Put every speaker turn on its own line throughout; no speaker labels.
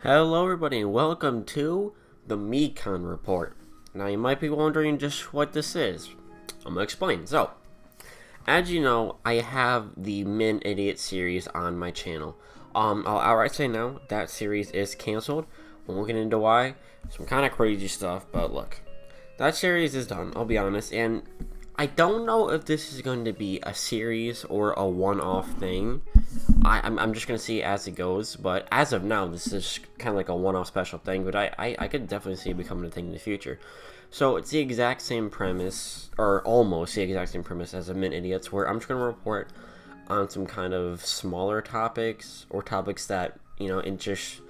Hello everybody and welcome to the Mikon report. Now you might be wondering just what this is. I'm gonna explain. So, as you know, I have the Min Idiot series on my channel. I'll outright say now, that series is canceled. We won't get into why. Some kind of crazy stuff, but look. That series is done, I'll be honest, and I don't know if this is going to be a series or a one-off thing. I'm just going to see as it goes, but as of now, this is kind of like a one-off special thing, but I could definitely see it becoming a thing in the future. So it's the exact same premise, or almost the exact same premise as a Mint Idiots, where I'm just going to report on some kind of smaller topics, or topics that, you know, interest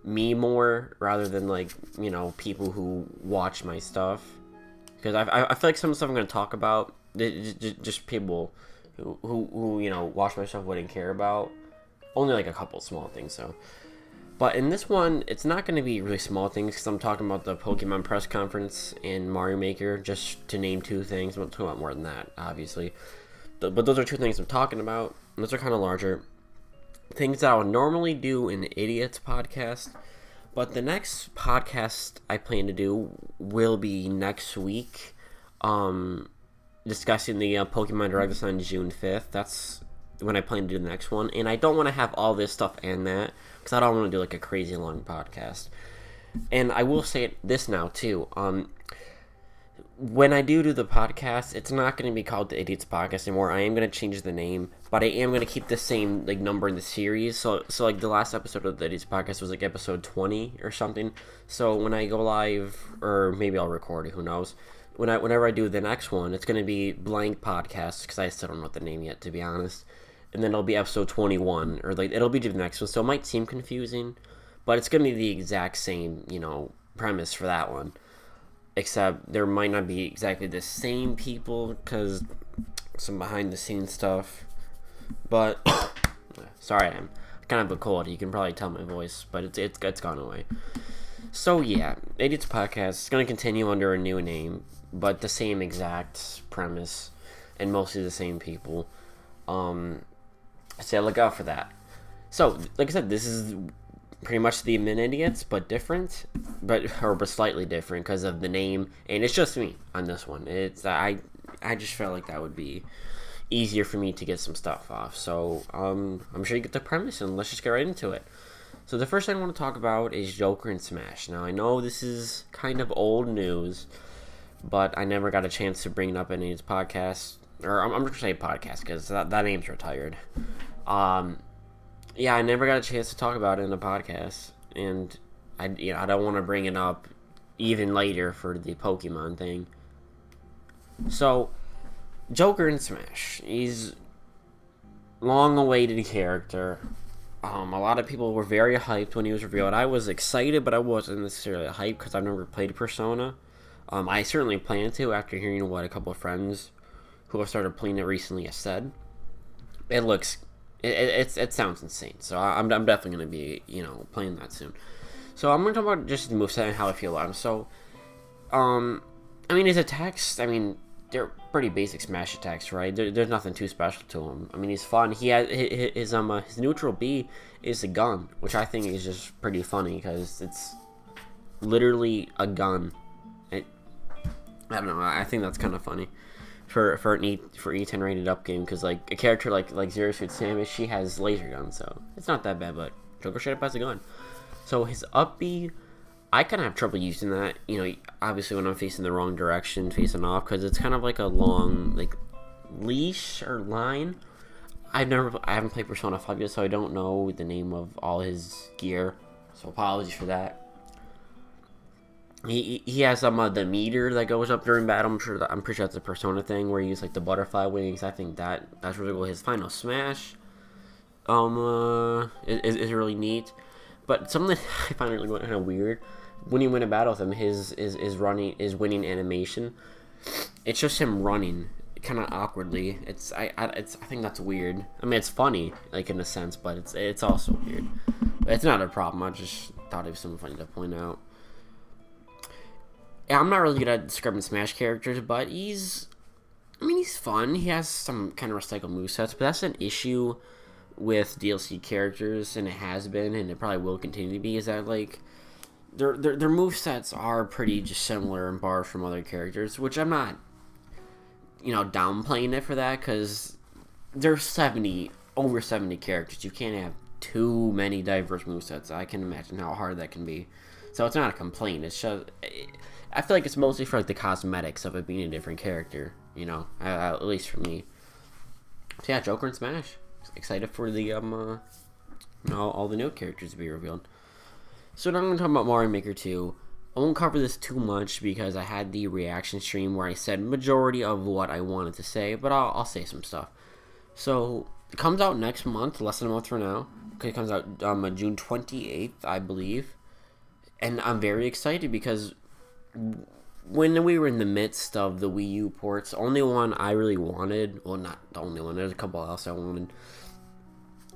me more, rather than, like, you know, people who watch my stuff. Because I feel like some of the stuff I'm going to talk about, just people who you know, watch my stuff wouldn't care about. Only like a couple small things, so. But in this one, it's not going to be really small things, because I'm talking about the Pokemon press conference and Mario Maker, just to name two things. I'm not talking about more than that, obviously. But those are two things I'm talking about. And those are kind of larger. Things that I would normally do in the Idiots podcast. But the next podcast I plan to do will be next week, discussing the Pokemon Direct that's on June 5th. That's when I plan to do the next one. And I don't want to have all this stuff in that, because I don't want to do like a crazy long podcast. And I will say this now too. When I do the podcast, it's not going to be called the Idiots Podcast anymore. I am going to change the name, but I am going to keep the same like number in the series. So like the last episode of the Idiots Podcast was like episode 20 or something. So when I go live, or maybe I'll record it, who knows? Whenever I do the next one, it's going to be Blank Podcast, because I still don't know the name yet, to be honest. And then it'll be episode 21, or like it'll be the next one. So it might seem confusing, but it's going to be the exact same, you know, premise for that one. Except there might not be exactly the same people, because some behind the scenes stuff. But sorry, I'm kind of a cold. You can probably tell my voice, but it's gone away. So yeah, Idiots Podcast is going to continue under a new name, but the same exact premise and mostly the same people. So look out for that. So like I said, this is pretty much the Min Idiots, but different, but slightly different because of the name, and it's just me on this one. It's I just felt like that would be easier for me to get some stuff off. So I'm sure you get the premise, and let's just get right into it. So the first thing I want to talk about is Joker and Smash. Now I know this is kind of old news, but I never got a chance to bring it up in any podcast, or I'm just gonna say podcast because that name's retired. Yeah, I never got a chance to talk about it in a podcast, and I don't want to bring it up even later for the Pokemon thing. So, Joker in Smash, he's long-awaited character. A lot of people were very hyped when he was revealed. I was excited, but I wasn't necessarily hyped because I've never played Persona. I certainly plan to after hearing what a couple of friends who have started playing it recently have said. It sounds insane, so I'm definitely going to be, you know, playing that soon. So I'm going to talk about just the moveset and how I feel about him. So, I mean, his attacks, I mean, they're pretty basic Smash attacks, right? There's nothing too special to him. I mean, he's fun. He has his neutral B is a gun, which I think is just pretty funny because it's literally a gun. I don't know. I think that's kind of funny for E10 rated up game, because like a character like Zero Suit Samus, she has laser guns, so it's not that bad. But Joker straight up has a gun. So his up B, I kind of have trouble using that. You know, obviously when I'm facing the wrong direction, facing off, because it's kind of like a long like leash or line. I haven't played Persona 5 yet, so I don't know the name of all his gear. So apologies for that. He has the meter that goes up during battle. I'm pretty sure that's a Persona thing where he uses like the butterfly wings. I think that's really cool. His final smash is really neat. But something that I find really kind of weird, when you win a battle with him, his winning animation, it's just him running kind of awkwardly. I think that's weird. I mean, it's funny like in a sense, but it's also weird. It's not a problem. I just thought it was something funny to point out. I'm not really good at describing Smash characters, but he's fun. He has some kind of recycled movesets, but that's an issue with DLC characters, and it has been, and it probably will continue to be, is that like their movesets are pretty just similar and borrowed from other characters, which I'm not, downplaying it for that, because there's over 70 characters. You can't have too many diverse movesets. I can imagine how hard that can be. So it's not a complaint. It's just, I feel like it's mostly for like the cosmetics of it being a different character, at least for me. So yeah, Joker and Smash. Excited for the all the new characters to be revealed. So now I'm going to talk about Mario Maker 2. I won't cover this too much because I had the reaction stream where I said majority of what I wanted to say, but I'll say some stuff. So it comes out next month, less than a month from now. It comes out June 28th, I believe. And I'm very excited because when we were in the midst of the Wii U ports, the only one I really wanted, well, not the only one, there's a couple else I wanted.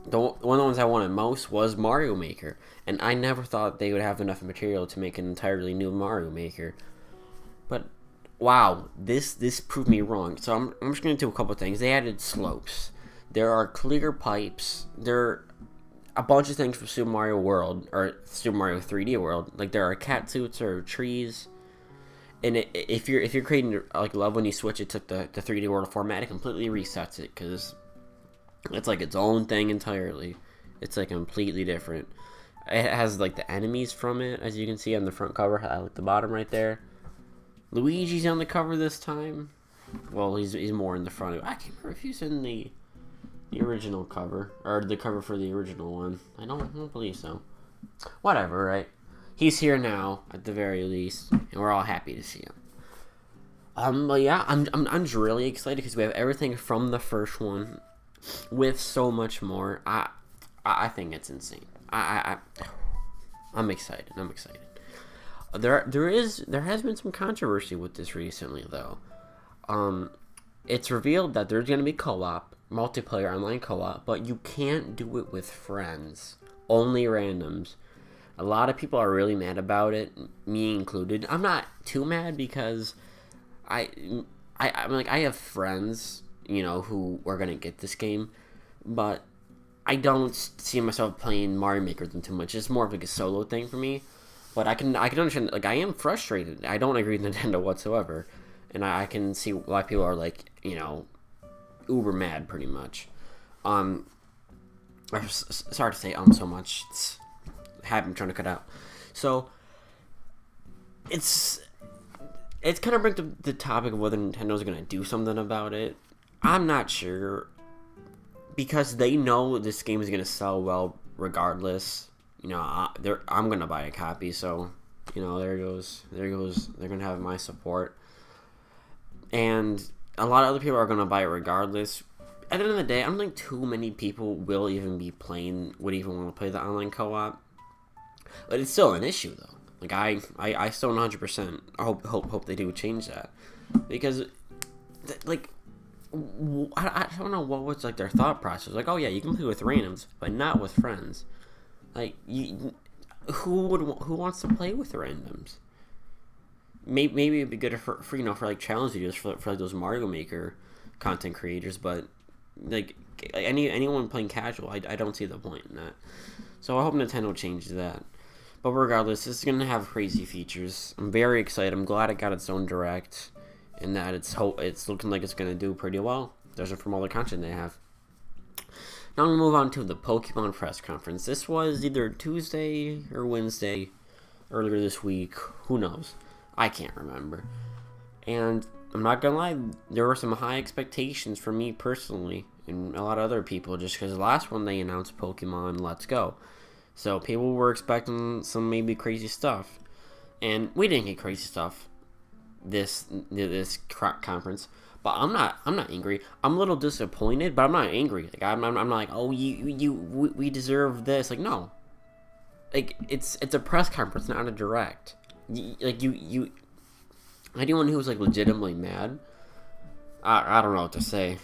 One of the ones I wanted most was Mario Maker, and I never thought they would have enough material to make an entirely new Mario Maker. But wow, this proved me wrong. So I'm just going to do a couple of things. They added slopes. There are clear pipes. There are a bunch of things for Super Mario World, or Super Mario 3D World. Like there are cat suits or trees. And if you're creating like a level and you switch it to the 3D World format, it completely resets it because it's like its own thing entirely. It's like completely different. It has like the enemies from it, as you can see on the front cover, I like the bottom right there. Luigi's on the cover this time. Well, he's more in the front. I can't remember if he's in the original cover, or the cover for the original one. I don't believe so. Whatever, right? He's here now, at the very least, and we're all happy to see him. But yeah, I'm just really excited because we have everything from the first one, with so much more. I think it's insane. I'm excited. I'm excited. There has been some controversy with this recently, though. It's revealed that there's going to be co-op, multiplayer online co-op, but you can't do it with friends. Only randoms. A lot of people are really mad about it, me included. I'm not too mad because I'm like, I have friends, who are going to get this game, but I don't see myself playing Mario Maker with them too much. It's more of like a solo thing for me. But I can understand, like, I am frustrated. I don't agree with Nintendo whatsoever. And I can see why people are, like, uber mad, pretty much. Sorry to say so much. It's I'm trying to cut out. So, it's kind of brings up the topic of whether Nintendo's going to do something about it. I'm not sure. Because they know this game is going to sell well regardless. I'm going to buy a copy, so, there goes. They're going to have my support. And a lot of other people are going to buy it regardless. At the end of the day, I don't think too many people would even want to play the online co-op. But it's still an issue, though. Like, I still 100% hope they do change that. Because, like, I don't know what was, like, their thought process. Like, oh, yeah, you can play with randoms, but not with friends. Like, who wants to play with randoms? Maybe it'd be good for like challenge videos for like those Mario Maker content creators, but like anyone playing casual, I don't see the point in that. So I hope Nintendo changes that. But regardless, this is gonna have crazy features. I'm very excited. I'm glad it got its own direct, and that it's looking like it's gonna do pretty well. Judging from all the content they have. Now I'm going to move on to the Pokemon press conference. This was either Tuesday or Wednesday earlier this week. Who knows? I can't remember. And I'm not going to lie, there were some high expectations for me personally and a lot of other people just because the last one they announced Pokemon Let's Go. So people were expecting some maybe crazy stuff. And we didn't get crazy stuff this conference. But I'm not angry. I'm a little disappointed, but I'm not angry. Like I'm not like, oh, we deserve this. Like, no. Like it's a press conference, not a direct. Anyone who's like legitimately mad, I don't know what to say.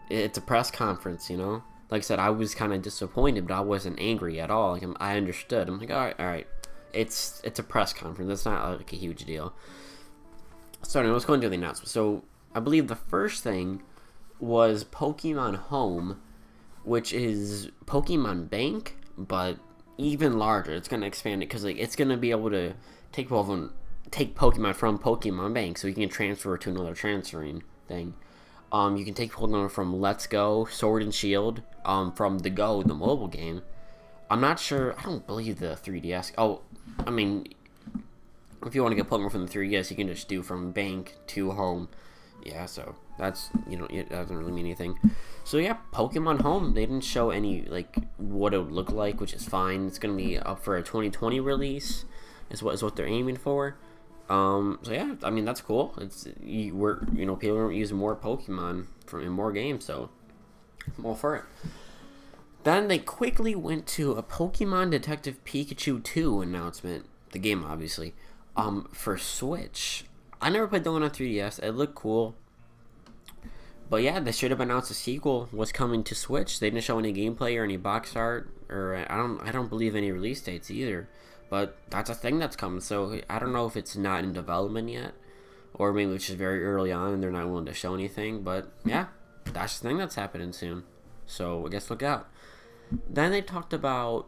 It's a press conference, Like I said, I was kind of disappointed, but I wasn't angry at all. Like I understood. I'm like, all right. It's a press conference. It's not like a huge deal. So anyway, let's go into the announcement. So I believe the first thing was Pokemon Home, which is Pokemon Bank, but even larger. It's gonna expand it because like it's gonna be able to take Pokemon from Pokemon Bank, so you can transfer to another transferring thing. You can take Pokemon from Let's Go, Sword and Shield, from the mobile game. I'm not sure. I don't believe the 3DS. Oh, I mean, if you want to get Pokemon from the 3DS, you can just do from Bank to Home. Yeah, so that's, it doesn't really mean anything. So yeah, Pokemon Home, they didn't show any, like, what it would look like, which is fine. It's going to be up for a 2020 release, is what they're aiming for. So yeah, I mean, that's cool. People are using more Pokemon in more games, so I'm all for it. Then they quickly went to a Pokemon Detective Pikachu 2 announcement, the game obviously, for Switch. I never played the one on 3DS. It looked cool. But yeah, they should have announced a sequel was coming to Switch. They didn't show any gameplay or any box art, or I don't believe any release dates either. But that's a thing that's coming, so I don't know if it's not in development yet, or maybe it's just very early on and they're not willing to show anything. But yeah, that's the thing that's happening soon. So I guess look out. Then they talked about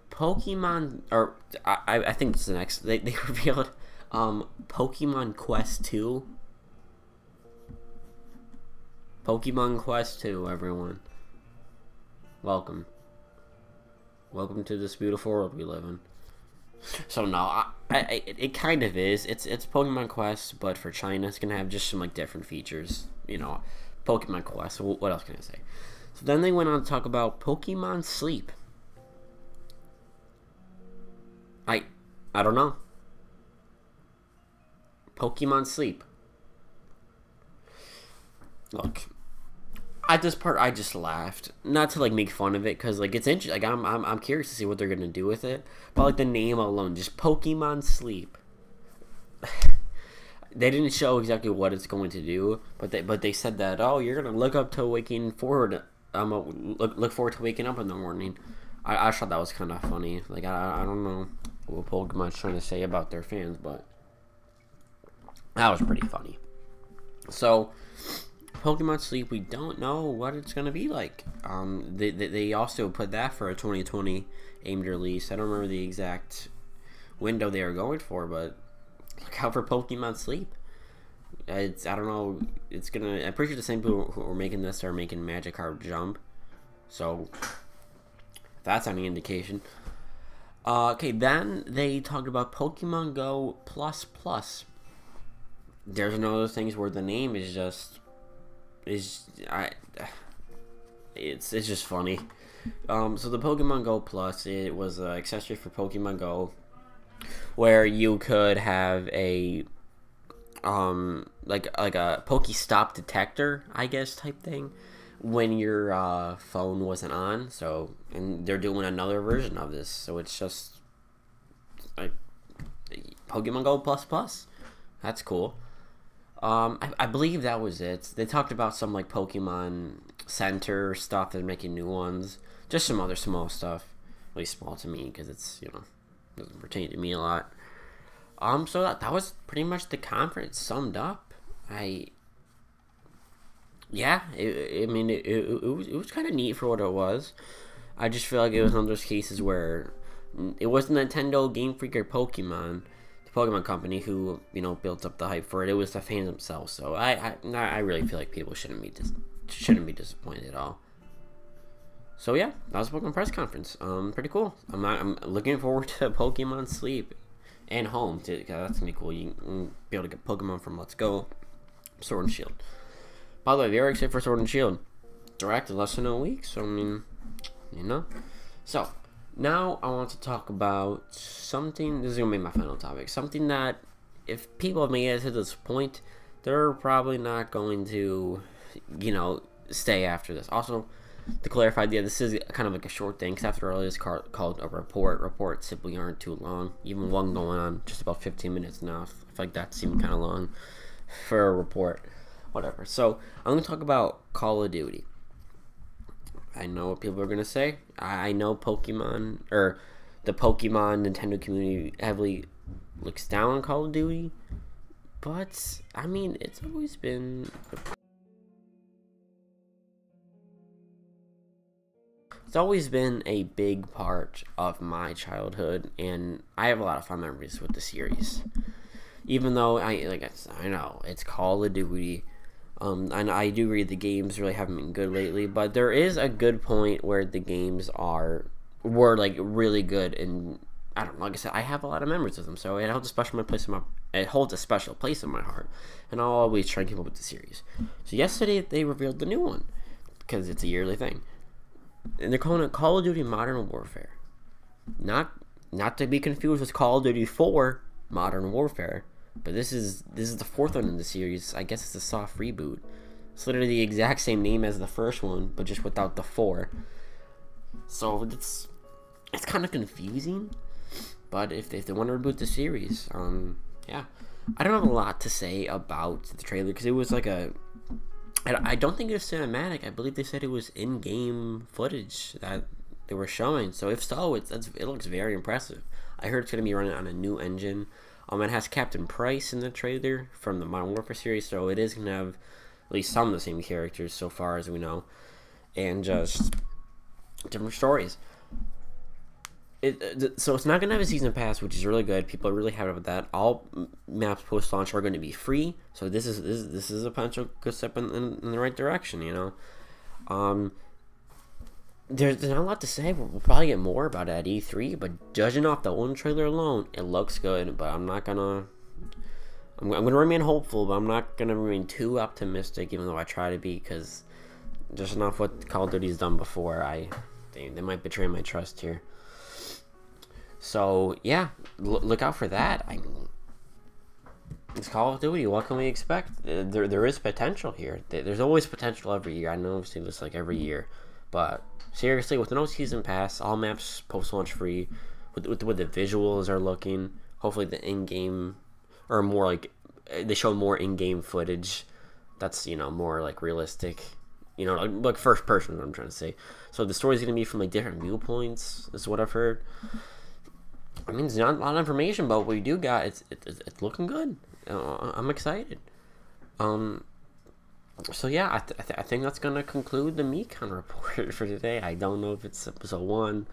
Pokemon, or I think it's the next. They revealed Pokemon Quest 2. Pokemon Quest 2, everyone. Welcome to this beautiful world we live in. So no, it kind of is. It's Pokemon Quest, but for China, it's gonna have just some like different features. Pokemon Quest. What else can I say? So then they went on to talk about Pokemon Sleep. I don't know. Pokemon Sleep. Look, at this part, I just laughed. Not to like make fun of it, because like it's interesting. Like I'm curious to see what they're gonna do with it. But like the name alone, just Pokemon Sleep. They didn't show exactly what it's going to do, but they said that you're gonna look up to waking forward. Look forward to waking up in the morning. I thought that was kind of funny. Like I don't know what Pokemon's trying to say about their fans, but that was pretty funny. So Pokemon Sleep, we don't know what it's gonna be like. They also put that for a 2020 aimed release. I don't remember the exact window they were going for, but look out for Pokemon Sleep. I don't know. It's gonna. I'm pretty sure the same people who are making this are making Magikarp Jump. So if that's any indication. Okay, then they talked about Pokemon Go Plus Plus. There's one of those things where the name is just it's just funny. So the Pokemon Go Plus, it was an accessory for Pokemon Go, where you could have a like a Pokestop detector, I guess, type thing when your phone wasn't on. So, and they're doing another version of this, so it's just like Pokemon Go Plus Plus. That's cool. I believe that was it. They talked about some like Pokemon Center stuff. They're making new ones. Just some other small stuff. At least small to me, because it's, doesn't pertain to me a lot. So that was pretty much the conference summed up. It was kind of neat for what it was. I just feel like it was one of those cases where it wasn't Nintendo, Game Freak, or Pokemon, the Pokemon company, who built up the hype for it. It was the fans themselves. So I really feel like people shouldn't be disappointed at all. So yeah, that was a Pokemon press conference. Pretty cool. I'm looking forward to Pokemon Sleep and Home too, because that's gonna be cool. You can be able to get Pokemon from Let's Go, Sword and Shield. By the way, very excited for Sword and Shield. Direct in less than a week, so I mean, So now I want to talk about something. This is gonna be my final topic. Something that, if people have made it to this point, they're probably not going to, stay after this. Also, to clarify, this is kind of like a short thing, because after all, it's called a report. Reports simply aren't too long. Even one going on just about 15 minutes now. I feel like that seemed kind of long for a report. Whatever. So I'm going to talk about Call of Duty. I know what people are going to say. I know Pokemon, or the Pokemon Nintendo community heavily looks down on Call of Duty. But, I mean, it's always been It's always been a big part of my childhood, and I have a lot of fun memories with the series. Even though I know it's Call of Duty, and I do agree the games really haven't been good lately, but there is a good point where the games were like really good, and I don't know, like I said, I have a lot of memories of them, so it holds a special place in my heart, and I'll always try and keep up with the series. So yesterday they revealed the new one because it's a yearly thing, and they're calling it Call of Duty Modern Warfare. Not to be confused with Call of Duty 4 Modern Warfare, but this is the fourth one in the series. I guess it's a soft reboot. It's literally the exact same name as the first one, but just without the 4. So it's kind of confusing. But if they want to reboot the series, yeah, I don't have a lot to say about the trailer because it was like I don't think it was cinematic. I believe they said it was in-game footage that they were showing. So if so, it looks very impressive. I heard it's gonna be running on a new engine. It has Captain Price in the trailer from the Modern Warfare series, so it is gonna have at least some of the same characters so far as we know, and just different stories. So it's not gonna have a season pass, which is really good. People are really happy with that. All maps post launch are going to be free, so this is a potential good step in the right direction. There's not a lot to say. We'll probably get more about it at E3, but judging off the one trailer alone, it looks good. But I'm gonna remain hopeful, but I'm not gonna remain too optimistic, even though I try to be, because just enough what Call of Duty's done before, they might betray my trust here. So yeah, look out for that. I mean, it's Call of Duty. What can we expect? There is potential here. There's always potential every year. I know I've seen this like every year, but seriously, with no season pass, all maps post launch free, with the way the visuals are looking, hopefully the in-game, or more like they show more in-game footage that's more like realistic, like first person, what I'm trying to say. So the story's gonna be from like different viewpoints, is what I've heard. I mean, there's not a lot of information, but what we do got, it's looking good. I'm excited. So yeah, I think that's gonna conclude the Mikon report for today. I don't know if it's episode 1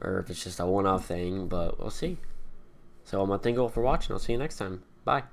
or if it's just a one-off thing, but we'll see. So I'm thank you all for watching. I'll see you next time. Bye.